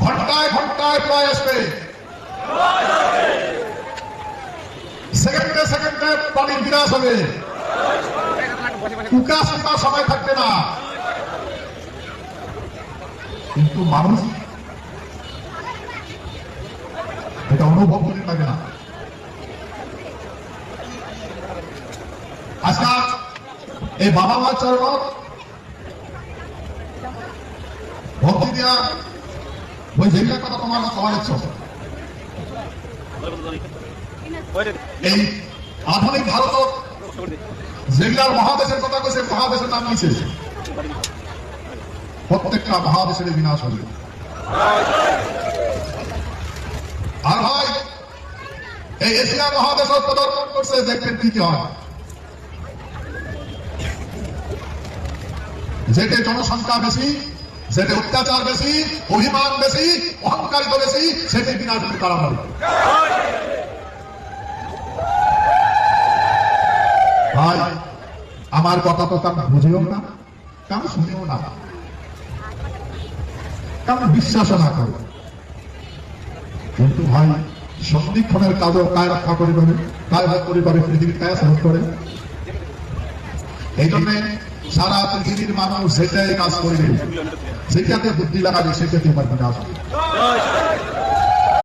ঘন্টায় ঘন্টায় প্রয় আসবে, সেকেন্ডে সেকেন্ডে পানির বিনাশ হবে, উকাশিতা সময় থাকবে না। কিন্তু মানুষ এটা অনুভব করতে পারবে না। আজকে এই বাবা মা চরণ ভক্তি দিয়া ওই যেগুলোর কথা তোমার সমালোচ্ছ, এই আধুনিক ভারত যেগুলার মহাদেশের কথা কইছে, মহাদেশের নাম নিছে, প্রত্যেকটা মহাদেশের বিনাশ হবে। আর ভাই এই এশিয়া মহাদেশ প্রদর্শন করছে, দেখবেন কি কি হয়। যেতে জনসংখ্যা বেশি, যেতে অত্যাচার বেশি, অভিমান বেশি, অহংকারিত বেশি, সেটি বিনাশ করে তারা হবে। ভাই আমার কথা তো কারণ বুঝেও না, কারণ শুনেও না, কারণ বিশ্বাসও না করে। কিন্তু ভাই সন্ধিক্ষণের কাজও কায় রক্ষা করিবে, কায় ভোগ করিবে, পৃথিবীর কায় সাহস করে। এই জন্য সারা পৃথিবীর মানুষ সেটাই কাজ করবে, সেটাতে বুদ্ধি লাগাবে, সেটাতে বিনাশ হবে।